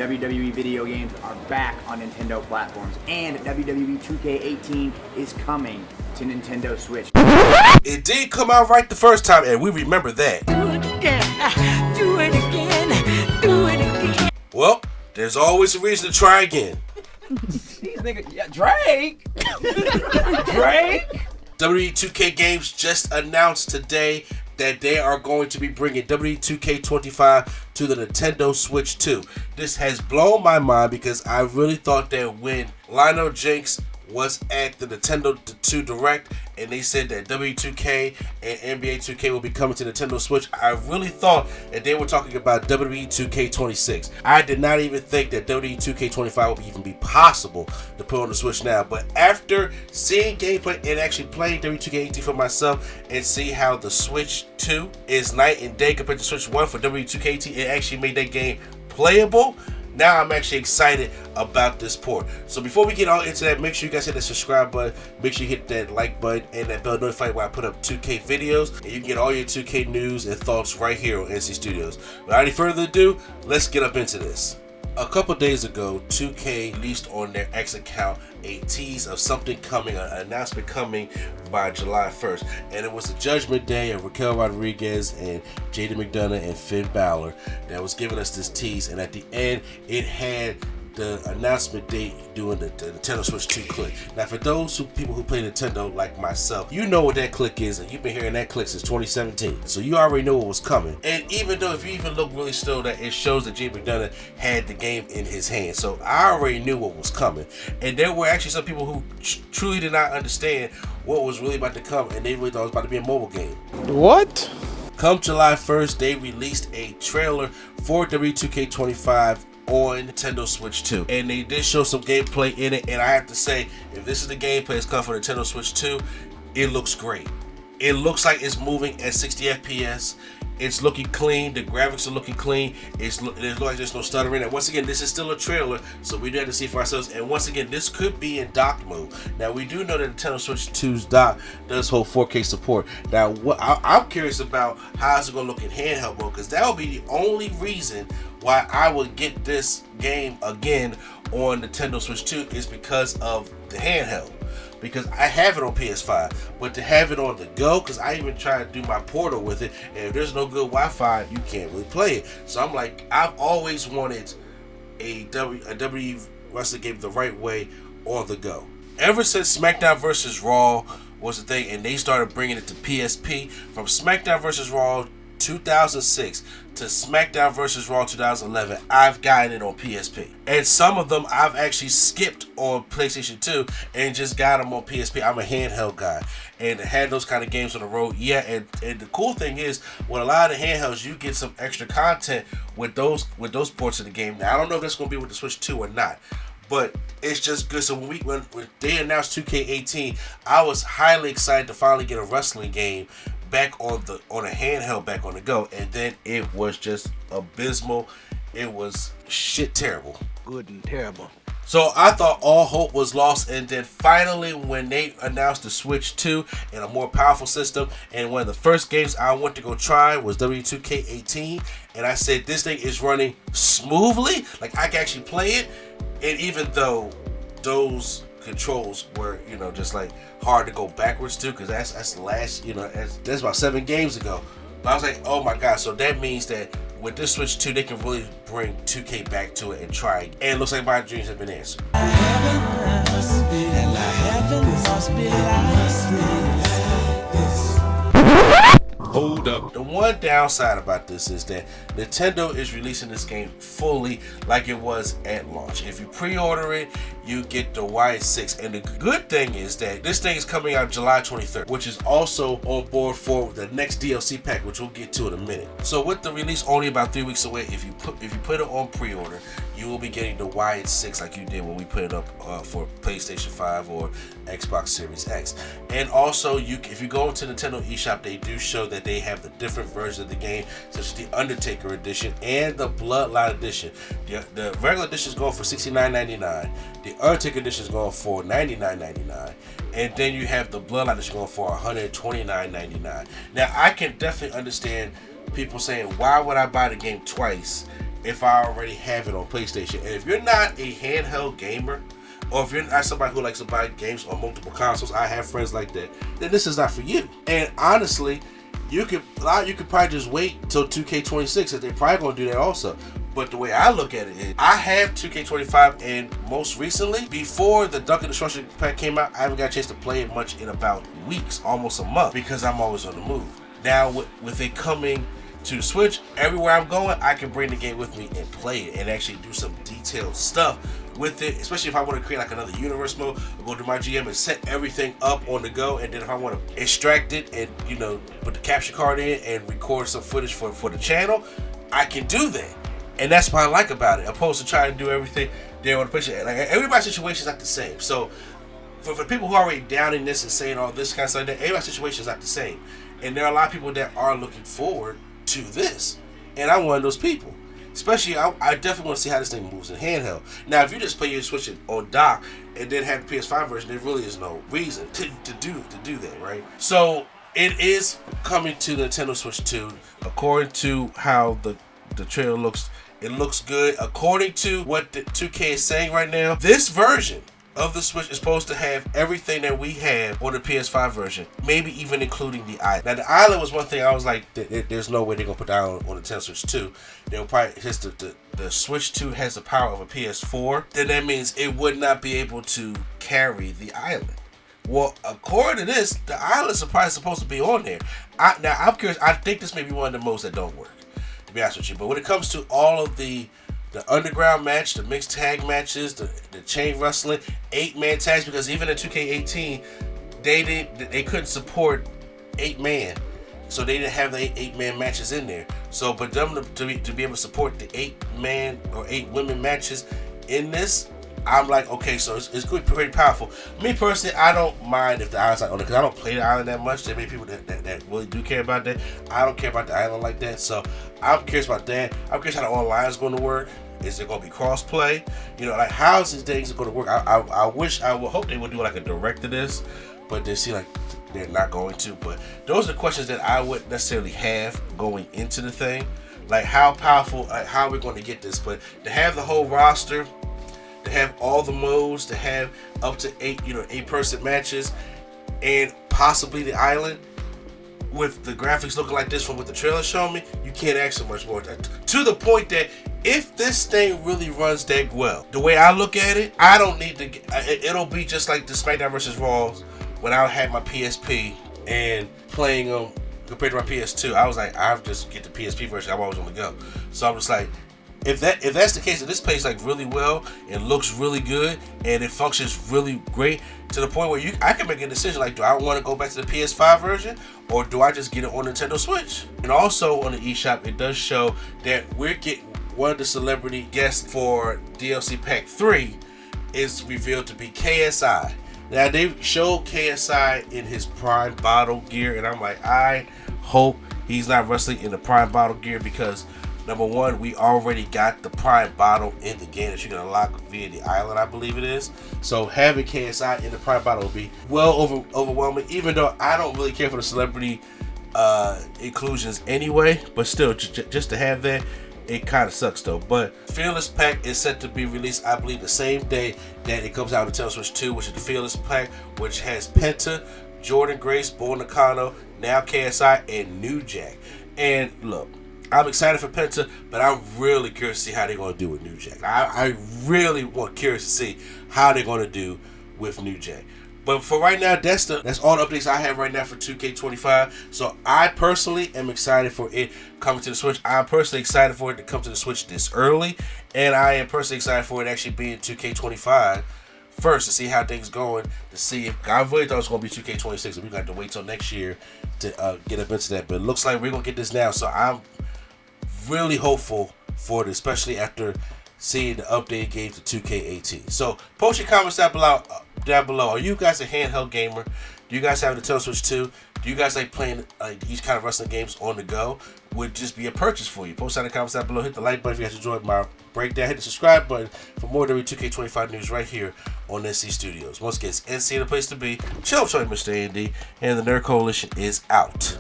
WWE video games are back on Nintendo platforms, and WWE 2K18 is coming to Nintendo Switch. It did come out right the first time, and we remember that. Do it again, do it again, do it again. Well, there's always a reason to try again. These niggas, yeah, Drake! Drake! WWE 2K Games just announced today that they are going to be bringing WWE 2K25 to the Nintendo Switch 2. This has blown my mind because I really thought that when Lionel Jinx was at the Nintendo 2 Direct and they said that W2K and NBA 2K will be coming to Nintendo Switch, I really thought that they were talking about WWE 2K26. I did not even think that WWE 2K25 would even be possible to put on the Switch now. But after seeing gameplay and actually playing WWE 2K18 for myself and see how the Switch 2 is night and day compared to Switch 1 for WWE 2K18, it actually made that game playable. Now I'm actually excited about this port. So before we get all into that, make sure you guys hit that subscribe button, make sure you hit that like button and that bell notified when I put up 2K videos, and you can get all your 2K news and thoughts right here on NC Studios. Without any further ado, let's get up into this. A couple days ago, 2K released on their X account a tease of something coming, an announcement coming by July 1st. And it was the Judgment Day of Raquel Rodriguez and Jaden McDonough and Finn Balor that was giving us this tease. And at the end, it had the announcement date doing the Nintendo Switch 2 click. Now, for those people who play Nintendo like myself, you know what that click is, and you've been hearing that click since 2017. So you already know what was coming. And even though, if you even look really still, that it shows that Jay McDonough had the game in his hand. So I already knew what was coming. And there were actually some people who truly did not understand what was really about to come, and they really thought it was about to be a mobile game. What? Come July 1st, they released a trailer for W2K25 on Nintendo Switch 2, and they did show some gameplay in it. And I have to say, if this is the gameplay that's coming for Nintendo Switch 2, it looks great. It looks like it's moving at 60 FPS. It's looking clean. The graphics are looking clean. It looks like there's no stuttering. And once again, this is still a trailer, so we do have to see for ourselves. And once again, this could be in dock mode. Now, we do know that Nintendo Switch 2's dock does hold 4K support. Now, what I'm curious about, how is it going to look in handheld mode? Because that will be the only reason why I would get this game again on Nintendo Switch 2 is because of the handheld. Because I have it on PS5, but to have it on the go, because I even tried to do my Portal with it, and if there's no good Wi-Fi, you can't really play it. So I'm like, I've always wanted a WWE wrestling game the right way on the go. Ever since Smackdown vs. Raw was a thing, and they started bringing it to PSP, from Smackdown vs. Raw 2006 to Smackdown vs. Raw 2011, I've gotten it on PSP. And some of them I've actually skipped on PlayStation 2 and just got them on PSP. I'm a handheld guy, and had those kind of games on the road. Yeah, and the cool thing is, with a lot of the handhelds, you get some extra content with those ports of the game. Now, I don't know if that's going to be with the Switch 2 or not, but it's just good. So when they announced 2K18, I was highly excited to finally get a wrestling game back on a handheld, back on the go. And then it was just abysmal. It was shit terrible. Good and terrible. So I thought all hope was lost, and then finally when they announced the Switch 2 and a more powerful system, and one of the first games I went to go try was W2K18, and I said, this thing is running smoothly, like I can actually play it. And even though those controls were, just like hard to go backwards to, because that's the last, that's about 7 games ago. But I was like, oh my god, so that means that with this Switch 2, they can really bring 2K back to it and try it. And it looks like my dreams have been answered. Hold up. The one downside about this is that Nintendo is releasing this game fully like it was at launch. If you pre-order it, you get the Wyatt 6. And the good thing is that this thing is coming out July 23rd, which is also on board for the next DLC pack, which we'll get to in a minute. So with the release only about 3 weeks away, if you put it on pre-order, you will be getting the Wyatt 6 like you did when we put it up for PlayStation 5 or Xbox Series X. And also, if you go into Nintendo eShop, they do show that they have the different versions of the game, such as the Undertaker Edition and the Bloodline Edition. The regular edition is going for $69.99. The Undertaker Edition is going for $99.99. And then you have the Bloodline Edition going for $129.99. Now, I can definitely understand people saying, why would I buy the game twice if I already have it on PlayStation. And if you're not a handheld gamer, or if you're not somebody who likes to buy games on multiple consoles, I have friends like that, then this is not for you. And honestly, you could probably just wait till 2K26, and they're probably going to do that also. But the way I look at it is, I have 2K25, and most recently, before the Dunkin' Destruction pack came out, I haven't got a chance to play it much in about weeks, almost a month, because I'm always on the move. Now, with it coming to the Switch, everywhere I'm going, I can bring the game with me and play it and actually do some detailed stuff with it, especially if I want to create like another universe mode. I'll go to my GM and set everything up on the go, and then if I want to extract it and, you know, put the capture card in and record some footage for the channel, I can do that. And that's what I like about it, opposed to trying to do everything there on the picture. Like, everybody's situation is not the same. So for people who are already downing this and saying all this kind of stuff, everybody's situation is not the same. And there are a lot of people that are looking forward to this, and I'm one of those people. Especially, I definitely want to see how this thing moves in handheld. Now, if you just play your Switch on dock and then have the PS5 version, there really is no reason to do that, right? So it is coming to the Nintendo Switch 2. According to how the trailer looks, it looks good. According to what the 2K is saying right now, this version of the Switch is supposed to have everything that we have on the PS5 version, maybe even including the island. Now, the island was one thing I was like, there's no way they're gonna put that on the Nintendo Switch 2. They'll probably, since the Switch 2 has the power of a PS4, then that means it would not be able to carry the island. Well, according to this, the islands are probably supposed to be on there. Now, I'm curious. I think this may be one of the most that don't work, to be honest with you. But when it comes to all of the underground match, the mixed tag matches, the chain wrestling, 8-man tags, because even in 2K18, they couldn't support 8-man, so they didn't have the 8-man matches in there. So, but them to be able to support the 8-man or 8-women matches in this, I'm like, okay, so it's good, pretty powerful. Me personally, I don't mind if the island's not on it, because I don't play the island that much. There may be people that really do care about that. I don't care about the island like that, so I'm curious about that. I'm curious how the online is going to work. Is it going to be cross-play? You know, like, how is these things going to work? I would hope they would do like a direct to this, but they seem like they're not going to. But those are the questions that I wouldn't necessarily have going into the thing. Like, how powerful, like, how are we going to get this? But to have the whole roster, to have all the modes, to have up to 8-person matches, and possibly the island, with the graphics looking like this from what the trailer showed me, you can't ask so much more. To the point that if this thing really runs that well, the way I look at it, I don't need to. It'll be just like the Smackdown vs. Raws when I had my PSP and playing them compared to my PS2. I was like, I'll just get the PSP version. I'm always on the go. So I'm just like, if that's the case, if this plays like really well and looks really good and it functions really great to the point where I can make a decision like, do I want to go back to the PS5 version or do I just get it on Nintendo Switch? And also on the eShop, it does show that we're getting one of the celebrity guests for DLC Pack 3 is revealed to be KSI. Now they showed KSI in his Prime Bottle gear, and I'm like, I hope he's not wrestling in the Prime Bottle gear, because number one, we already got the Prime Bottle in the game that you can unlock via the island, I believe it is. So having KSI in the Prime Bottle will be well overwhelming, even though I don't really care for the celebrity inclusions anyway. But still, just to have that, it kind of sucks though. But Fearless Pack is set to be released, I believe, the same day that it comes out on Nintendo Switch 2, which is the Fearless Pack, which has Penta, Jordan Grace, Bull Nakano, now KSI, and New Jack. And look, I'm excited for Penta, but I'm really curious to see how they're going to do with New Jack. I really curious to see how they're going to do with New Jack. But for right now, that's all the updates I have right now for 2K25. So I personally am excited for it coming to the Switch. I'm personally excited for it to come to the Switch this early, and I am personally excited for it actually being 2K25 first, to see how things going, to see if I really thought it was going to be 2K26, and we got to wait till next year to get up into that. But it looks like we're going to get this now, so I'm really hopeful for it, especially after seeing the update gave to 2K18. So post your comments down below. Are you guys a handheld gamer? Do you guys have the Nintendo Switch 2? Do you guys like playing these kind of wrestling games on the go? Would just be a purchase for you? Post down in the comments down below. Hit the like button if you guys enjoyed my breakdown. Hit the subscribe button for more WWE 2K25 news right here on NC Studios. Once again, it's NC, the place to be. Chill, Mr. Andy, and the Nerd Coalition is out.